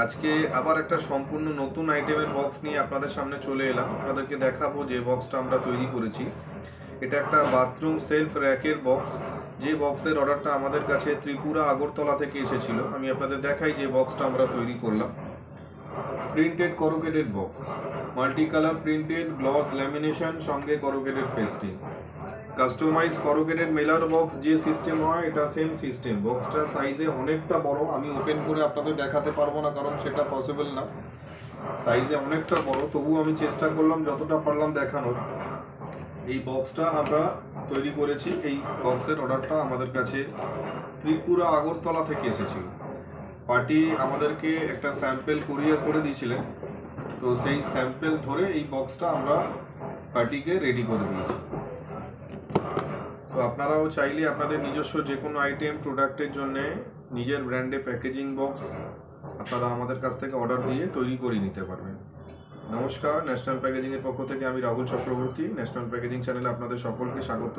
আজকে আবার একটা সম্পূর্ণ নতুন আইটেমের বক্স নিয়ে আপনাদের সামনে চলে এলাম। আপনাদেরকে দেখাবো যে বক্সটা আমরা তৈরি করেছি। এটা একটা বাথরুম সেলফ র্যাকের বক্স। যে বক্সের অর্ডারটা আমাদের কাছে ত্রিপুরা আগরতলা থেকে এসেছিল। আমি আপনাদের দেখাই যে বক্সটা আমরা তৈরি করলাম। Printed corrugated box, multi colour printed gloss lamination, সঙ্গে করুগেটেড পেস্টিং, কাস্টমাইজ করুগেটেড মেলার বক্স যে সিস্টেম হয় এটা সেম সিস্টেম। বক্সটা সাইজে অনেকটা বড়, আমি ওপেন করে আপনাদের দেখাতে পারবো না কারণ সেটা পসিবল না। সাইজে অনেকটা বড়, তবুও আমি চেষ্টা করলাম যতটা পারলাম দেখানোর। এই বক্সটা আমরা তৈরি করেছি। এই বক্সের অর্ডারটা আমাদের কাছে ত্রিপুরা আগরতলা থেকে এসেছিল। পার্টি আমাদেরকে একটা স্যাম্পেল কুরিয়ার করে দিয়েছিলেন, তো সেই স্যাম্পেল ধরে এই বক্সটা আমরা পার্টিকে রেডি করে দিয়েছি। তো আপনারাও চাইলে আপনাদের নিজস্ব যে কোনো আইটেম প্রোডাক্টের জন্য নিজের ব্র্যান্ডে প্যাকেজিং বক্স আপনারা আমাদের কাছ থেকে অর্ডার দিয়ে তৈরি করে নিতে পারবেন। নমস্কার, ন্যাশনাল প্যাকেজিংয়ের পক্ষ থেকে আমি রাহুল চক্রবর্তী। ন্যাশনাল প্যাকেজিং চ্যানেলে আপনাদের সকলকে স্বাগত।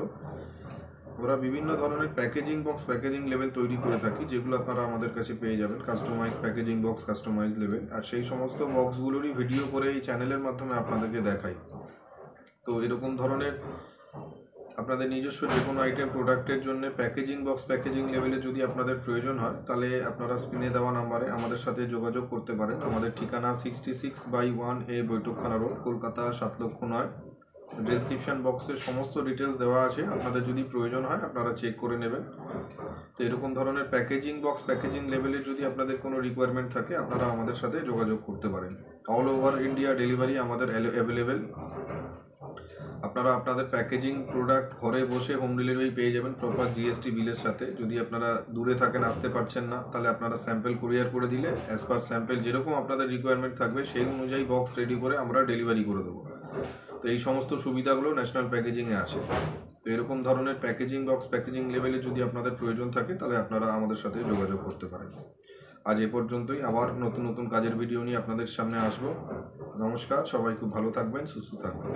আমরা বিভিন্ন ধরনের প্যাকেজিং বক্স, প্যাকেজিং লেভেল তৈরি করে থাকি, যেগুলো আপনারা আমাদের কাছে পেয়ে যাবেন। Customize packaging box, customize level, আর সেই সমস্ত বক্সগুলোরই ভিডিও করে এই চ্যানেলের মাধ্যমে আপনাদেরকে দেখাই। তো এরকম ধরনের আপনাদের নিজস্ব যে কোনো আইটেম প্রোডাক্টের জন্য প্যাকেজিং বক্স, প্যাকেজিং লেভেলে যদি আপনাদের প্রয়োজন হয়, তাহলে আপনারা স্ক্রিনে দেওয়া নাম্বারে আমাদের সাথে যোগাযোগ করতে পারেন। আমাদের ঠিকানা 66/1A বৈঠকখানা রোড, কলকাতা 7,09,। ডেসক্রিপশন বক্সে সমস্ত ডিটেলস দেওয়া আছে, আপনাদের যদি প্রয়োজন হয় আপনারা চেক করে নেবেন। তো এরকম ধরনের প্যাকেজিং বক্স, প্যাকেজিং লেভেলে যদি আপনাদের কোনো রিকোয়ারমেন্ট থাকে, আপনারা আমাদের সাথে যোগাযোগ করতে পারেন। অল ওভার ইন্ডিয়া ডেলিভারি আমাদের অ্যাভেলেবেল। আপনারা আপনাদের প্যাকেজিং প্রোডাক্ট ঘরে বসে হোম ডেলিভারি পেয়ে যাবেন প্রপার জিএসটি বিলের সাথে। যদি আপনারা দূরে থাকেন, আসতে পারছেন না, তাহলে আপনারা স্যাম্পেল কুরিয়ার করে দিলে অ্যাজ পার স্যাম্পেল যেরকম আপনাদের রিকোয়ারমেন্ট থাকবে সেই অনুযায়ী বক্স রেডি করে আমরা ডেলিভারি করে দেবো। তো এই সমস্ত সুবিধাগুলো ন্যাশনাল প্যাকেজিংয়ে আছে। তো এরকম ধরনের প্যাকেজিং বক্স, প্যাকেজিং লেভেলে যদি আপনাদের প্রয়োজন থাকে, তাহলে আপনারা আমাদের সাথে যোগাযোগ করতে পারেন। আজ এ পর্যন্তই। আবার নতুন নতুন কাজের ভিডিও নিয়ে আপনাদের সামনে আসবো। নমস্কার, সবাই খুব ভালো থাকবেন, সুস্থ থাকবেন।